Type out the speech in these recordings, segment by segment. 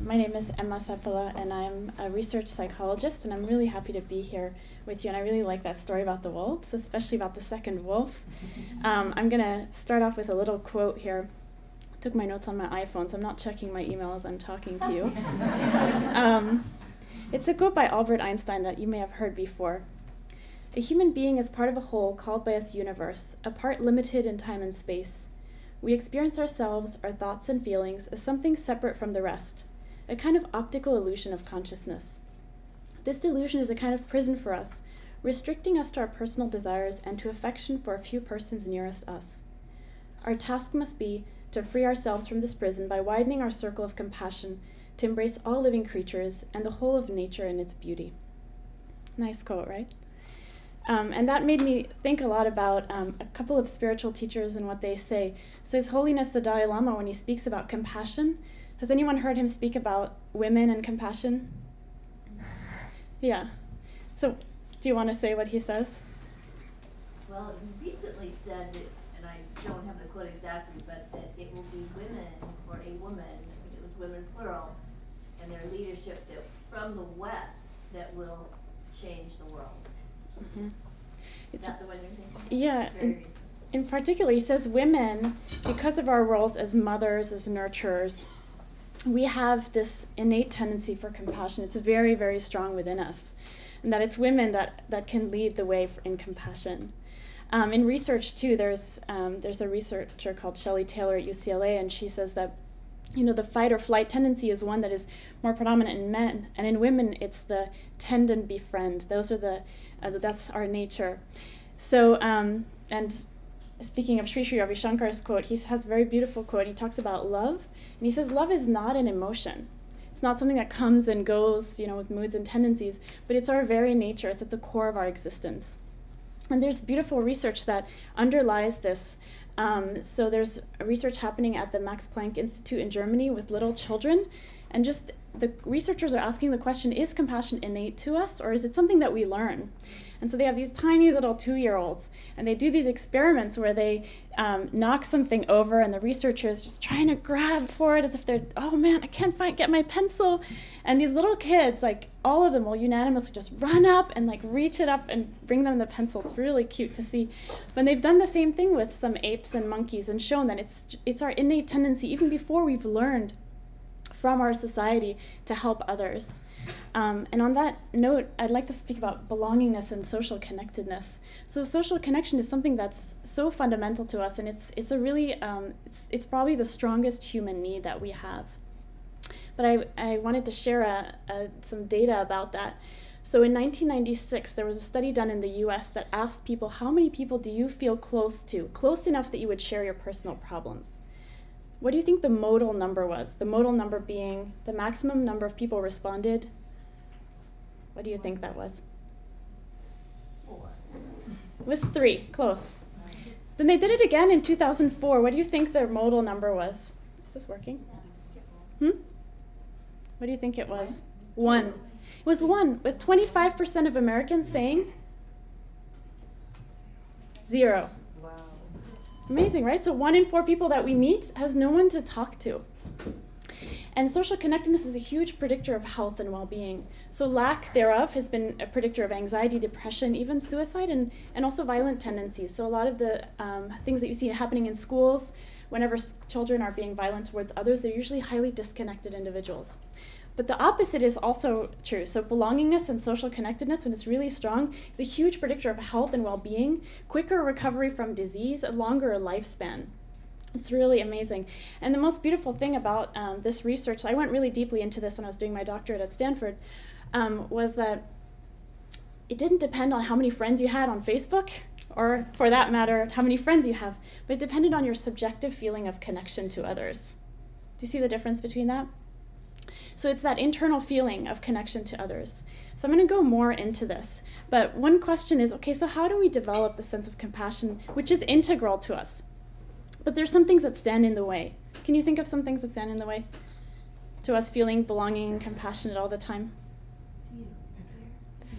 My name is Seppala, and I'm a research psychologist, and I'm really happy to be here with you. And I really like that story about the wolves, especially about the second wolf. I'm going to start off with a little quote here. I took my notes on my iPhone, so I'm not checking my email as I'm talking to you. It's a quote by Albert Einstein that you may have heard before. A human being is part of a whole called by us universe, a part limited in time and space. We experience ourselves, our thoughts and feelings, as something separate from the rest, a kind of optical illusion of consciousness. This delusion is a kind of prison for us, restricting us to our personal desires and to affection for a few persons nearest us. Our task must be to free ourselves from this prison by widening our circle of compassion to embrace all living creatures and the whole of nature in its beauty. Nice quote, right? And that made me think a lot about a couple of spiritual teachers and what they say. So His Holiness the Dalai Lama, when he speaks about compassion, has anyone heard him speak about women and compassion? Yeah. So do you want to say what he says? Well, he recently said, that, and I don't have the quote exactly, but that it will be women or a woman, I think it was women plural, and their leadership that from the West that will change the world. Mm-hmm. Is that the one you're thinking? Yeah. In particular, he says women, because of our roles as mothers, as nurturers, we have this innate tendency for compassion. It's very, very strong within us. And that it's women that can lead the way in compassion. In research, too, there's a researcher called Shelley Taylor at UCLA, and she says that the fight or flight tendency is one that is more predominant in men, and in women it's the tend and befriend. Those are that's our nature. So, and speaking of Sri Sri Ravi Shankar's quote, he has a very beautiful quote. He talks about love, and he says love is not an emotion. It's not something that comes and goes, with moods and tendencies, but it's our very nature. It's at the core of our existence. And there's beautiful research that underlies this. So there's research happening at the Max Planck Institute in Germany with little children, and just the researchers are asking the question, is compassion innate to us, or is it something that we learn? And so they have these tiny little 2-year-olds, and they do these experiments where they knock something over, and the researcher is just trying to grab for it as if they're, oh man, I can't get my pencil. And these little kids, all of them will unanimously just run up and reach it up and bring them the pencil. It's really cute to see. But they've done the same thing with some apes and monkeys and shown that it's our innate tendency, even before we've learned from our society, to help others. And on that note, I'd like to speak about belongingness and social connectedness. So social connection is something that's so fundamental to us, and it's a really, it's probably the strongest human need that we have. But I wanted to share some data about that. So in 1996, there was a study done in the US that asked people, how many people do you feel close to, close enough that you would share your personal problems? What do you think the modal number was? The modal number being the maximum number of people responded. What do you think that was? 4. It was 3, close. Then they did it again in 2004. What do you think their modal number was? Is this working? What do you think it was? 1. It was 1, with 25% of Americans saying 0. Wow. Amazing, right? So 1 in 4 people that we meet has no one to talk to. And social connectedness is a huge predictor of health and well-being. So lack thereof has been a predictor of anxiety, depression, even suicide, and also violent tendencies. So a lot of the things that you see happening in schools, whenever children are being violent towards others, they're usually highly disconnected individuals. But the opposite is also true. So belongingness and social connectedness, when it's really strong, is a huge predictor of health and well-being, quicker recovery from disease, a longer lifespan. It's really amazing. And the most beautiful thing about this research, I went really deeply into this when I was doing my doctorate at Stanford, was that it didn't depend on how many friends you had on Facebook, or for that matter, how many friends you have, but it depended on your subjective feeling of connection to others. Do you see the difference between that? So it's that internal feeling of connection to others. So I'm going to go more into this. But one question is, okay, so how do we develop the sense of compassion, which is integral to us? But there's some things that stand in the way. Can you think of some things that stand in the way to us feeling belonging and compassionate all the time?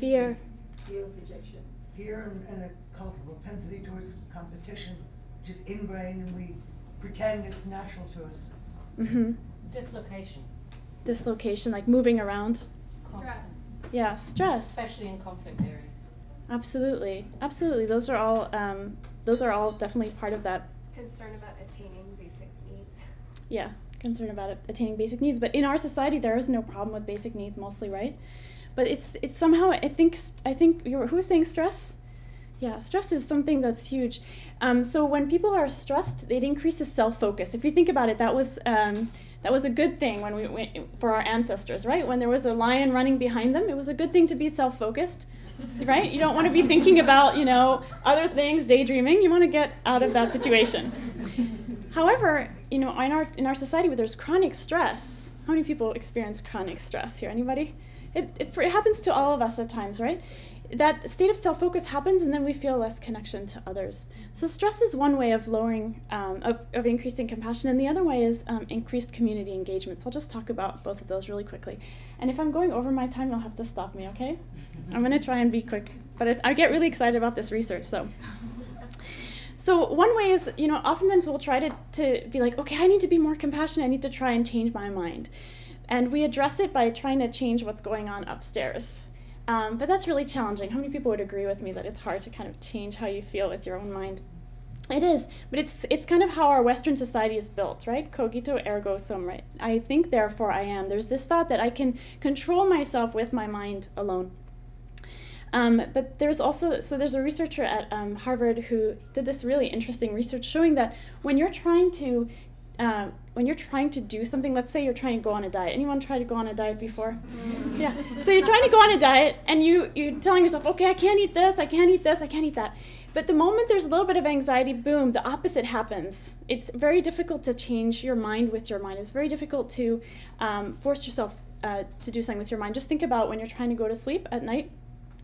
Fear. Fear of rejection. Fear and a cultural propensity towards competition, just ingrained, and we pretend it's natural to us. Mm-hmm. Dislocation. dislocation, like moving around? Stress. Yeah, stress. Especially in conflict areas. Absolutely, absolutely. Those are all definitely part of that. Concern about attaining basic needs. Yeah, concern about attaining basic needs. But in our society, there is no problem with basic needs mostly, right? But it's somehow, I think who was saying stress? Yeah, stress is something that's huge. So when people are stressed, it increases self-focus. If you think about it, that was a good thing for our ancestors, right? When there was a lion running behind them, it was a good thing to be self-focused, right? You don't want to be thinking about, other things, daydreaming. You want to get out of that situation. However, in our society where there's chronic stress, how many people experience chronic stress here? Anybody? It happens to all of us at times, right? That state of self-focus happens, and then we feel less connection to others. So stress is one way of lowering, of increasing compassion, and the other way is increased community engagement. So I'll just talk about both of those really quickly. And if I'm going over my time, you'll have to stop me, okay? I'm going to try and be quick, but I get really excited about this research, so. So one way is, oftentimes we'll try to be like, okay, I need to be more compassionate. I need to try and change my mind. And we address it by trying to change what's going on upstairs. But that's really challenging. How many people would agree with me that it's hard to kind of change how you feel with your own mind? It is, but it's kind of how our Western society is built, right? Cogito ergo sum, right? I think, therefore I am. There's this thought that I can control myself with my mind alone. But there's a researcher at Harvard who did this really interesting research showing that when you're trying to do something, let's say you're trying to go on a diet. Anyone tried to go on a diet before? Yeah. So you're trying to go on a diet, and you're telling yourself, okay, I can't eat this, I can't eat this, I can't eat that. But the moment there's a little bit of anxiety, boom, the opposite happens. It's very difficult to change your mind with your mind. It's very difficult to force yourself to do something with your mind. Just think about when you're trying to go to sleep at night.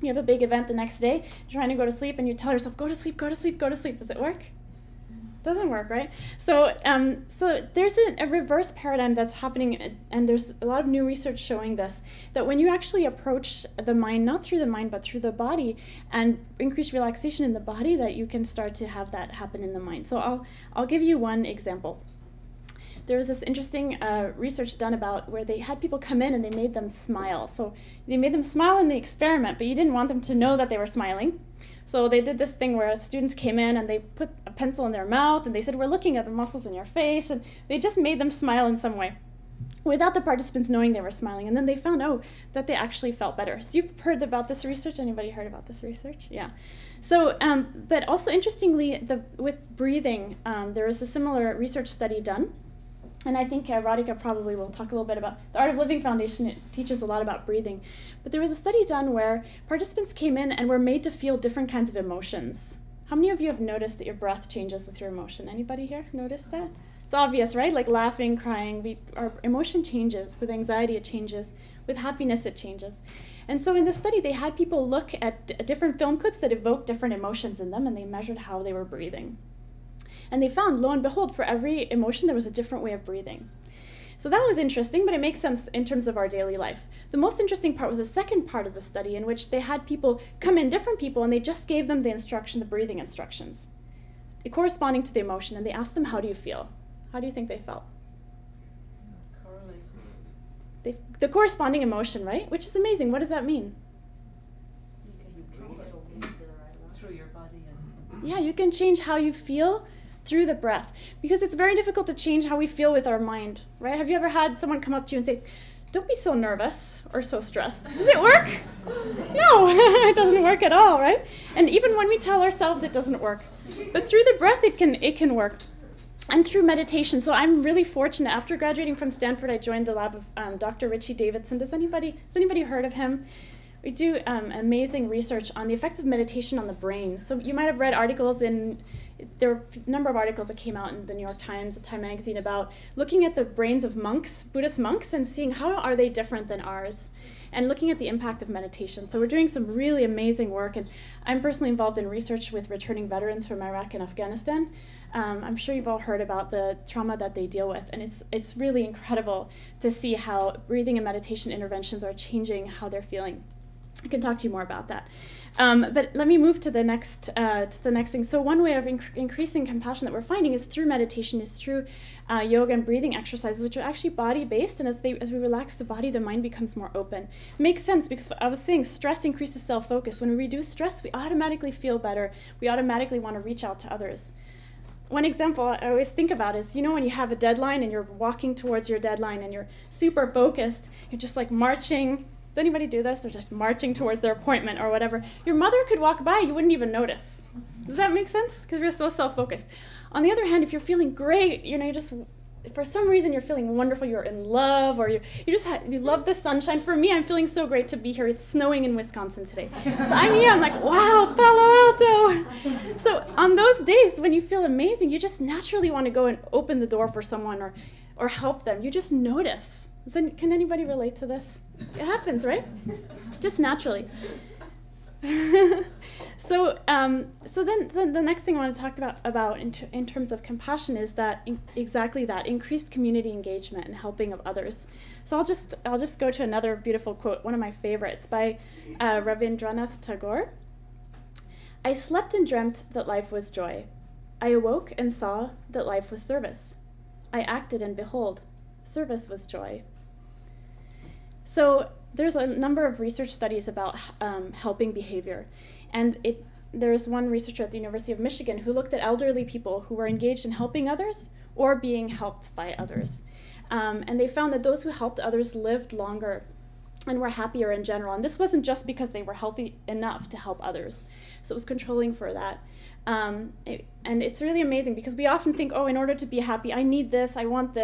You have a big event the next day, you're trying to go to sleep, and you tell yourself, go to sleep, go to sleep, go to sleep. Does it work? Doesn't work, right? So there's a reverse paradigm that's happening, and there's a lot of new research showing this, that when you actually approach the mind, not through the mind, but through the body, and increase relaxation in the body, that you can start to have that happen in the mind. So I'll give you one example. There was this interesting research done about where they had people come in and they made them smile. So they made them smile in the experiment, but you didn't want them to know that they were smiling. So they did this thing where students came in and they put a pencil in their mouth and they said, we're looking at the muscles in your face, and they just made them smile in some way without the participants knowing they were smiling. And then they found, that they actually felt better. So you've heard about this research? Anybody heard about this research? Yeah. So, but also interestingly, with breathing, there was a similar research study done. And I think Radhika probably will talk a little bit about the Art of Living Foundation. It teaches a lot about breathing. But there was a study done where participants came in and were made to feel different kinds of emotions. How many of you have noticed that your breath changes with your emotion? Anybody here notice that? It's obvious, right? Like laughing, crying, our emotion changes. With anxiety, it changes. With happiness, it changes. And so in this study, they had people look at different film clips that evoke different emotions in them, and they measured how they were breathing. And they found, lo and behold, for every emotion, there was a different way of breathing. So that was interesting, but it makes sense in terms of our daily life. The most interesting part was the second part of the study, in which they had people come in, different people, and they just gave them the breathing instructions, corresponding to the emotion, and they asked them, how do you feel? How do you think they felt? Correlate. The corresponding emotion, right? Which is amazing. What does that mean? You can through your body. Yeah, you can change how you feel through the breath, because it's very difficult to change how we feel with our mind, right? Have you ever had someone come up to you and say, don't be so nervous or so stressed? Does it work? No, it doesn't work at all, right? And even when we tell ourselves it doesn't work. But through the breath, it can work. And through meditation. So I'm really fortunate. After graduating from Stanford, I joined the lab of Dr. Richie Davidson. Has anybody heard of him? We do amazing research on the effects of meditation on the brain. So you might have read articles there were a number of articles that came out in the New York Times, the Time magazine, about looking at the brains of monks, Buddhist monks, and seeing how are they different than ours, and looking at the impact of meditation. So we're doing some really amazing work, and I'm personally involved in research with returning veterans from Iraq and Afghanistan. I'm sure you've all heard about the trauma that they deal with, and it's really incredible to see how breathing and meditation interventions are changing how they're feeling. I can talk to you more about that. But let me move to the next thing. So one way of increasing compassion that we're finding is through meditation, is through yoga and breathing exercises, which are actually body-based. And as we relax the body, the mind becomes more open. It makes sense because I was saying stress increases self-focus. When we reduce stress, we automatically feel better. We automatically want to reach out to others. One example I always think about is, when you have a deadline and you're walking towards your deadline and you're super focused, you're just like marching. Does anybody do this? They're just marching towards their appointment or whatever. Your mother could walk by, you wouldn't even notice. Does that make sense? Because you're so self-focused. On the other hand, if you're feeling great, you just, for some reason you're feeling wonderful, you're in love, or you love the sunshine. For me, I'm feeling so great to be here. It's snowing in Wisconsin today. So I'm here, I'm like, wow, Palo Alto. So on those days when you feel amazing, you just naturally want to go and open the door for someone or help them. You just notice. Can anybody relate to this? It happens, right? Just naturally. So then the next thing I want to talk about in terms of compassion is that exactly that, increased community engagement and helping of others. So I'll just go to another beautiful quote, one of my favorites, by Rabindranath Tagore. I slept and dreamt that life was joy. I awoke and saw that life was service. I acted and behold, service was joy. So there's a number of research studies about helping behavior. And there's one researcher at the University of Michigan who looked at elderly people who were engaged in helping others or being helped by others. And they found that those who helped others lived longer and were happier in general. And this wasn't just because they were healthy enough to help others. So it was controlling for that. And it's really amazing because we often think, in order to be happy, I need this, I want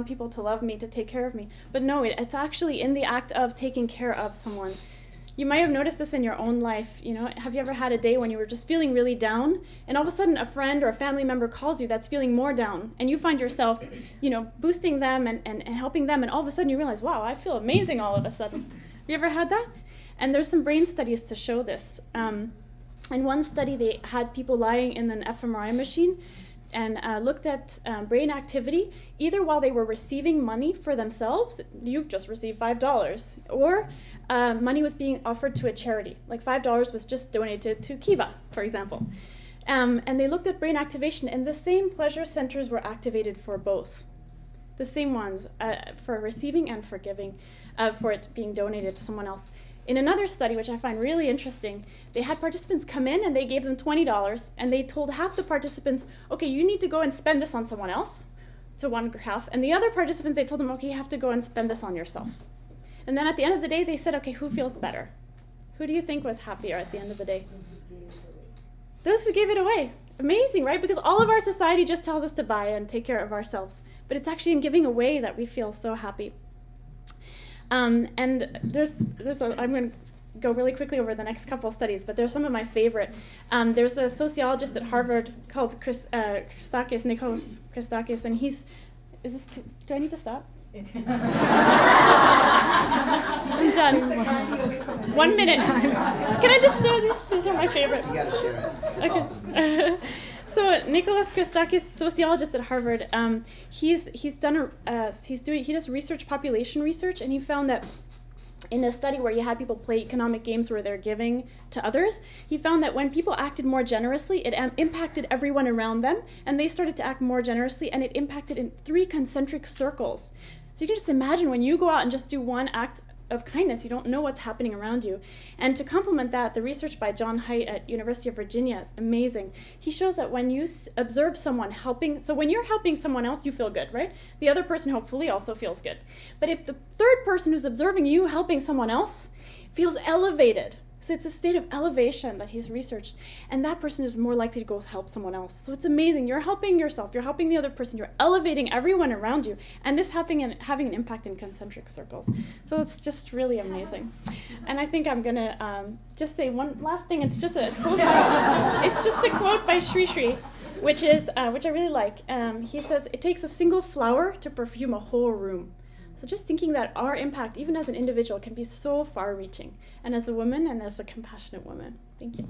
people to love me, to take care of me. But no, it's actually in the act of taking care of someone. You might have noticed this in your own life. Have you ever had a day when you were just feeling really down, and all of a sudden a friend or a family member calls you that's feeling more down, and you find yourself, boosting them and helping them, and all of a sudden you realize, wow, I feel amazing all of a sudden. Have you ever had that? And there's some brain studies to show this. In one study, they had people lying in an fMRI machine and looked at brain activity, either while they were receiving money for themselves, you've just received $5, or money was being offered to a charity, like $5 was just donated to Kiva, for example. And they looked at brain activation, and the same pleasure centers were activated for both. The same ones, for receiving and for giving, for it being donated to someone else. In another study, which I find really interesting, they had participants come in and they gave them $20, and they told half the participants, okay, you need to go and spend this on someone else, to one half, and the other participants, they told them, okay, you have to go and spend this on yourself. And then at the end of the day, they said, okay, who feels better? Who do you think was happier at the end of the day? Those who gave it away. Amazing, right? Because all of our society just tells us to buy and take care of ourselves, but it's actually in giving away that we feel so happy. And I'm going to go really quickly over the next couple of studies, but there's some of my favorite. There's a sociologist at Harvard called Nicholas Christakis, and do I need to stop? I'm done. 1 minute. Can I just show these? These are my favorite. You gotta share it. It's okay. awesome. So Nicholas Christakis, sociologist at Harvard, he does research, population research, and he found that in a study where you had people play economic games where they're giving to others, he found that when people acted more generously, it impacted everyone around them, and they started to act more generously, and it impacted in 3 concentric circles. So you can just imagine when you go out and just do one act of kindness, you don't know what's happening around you. And to complement that, the research by John Haidt at University of Virginia is amazing. He shows that when you observe someone helping, so when you're helping someone else, you feel good, right? The other person hopefully also feels good. But if the third person who's observing you helping someone else feels elevated, so it's a state of elevation that he's researched, and that person is more likely to go help someone else. So it's amazing. You're helping yourself, you're helping the other person, you're elevating everyone around you, and this having an impact in concentric circles. So it's just really amazing. And I think I'm gonna just say one last thing. It's just a quote by Sri Sri, which I really like. He says, "It takes a single flower to perfume a whole room." So just thinking that our impact, even as an individual, can be so far-reaching, and as a woman and as a compassionate woman. Thank you.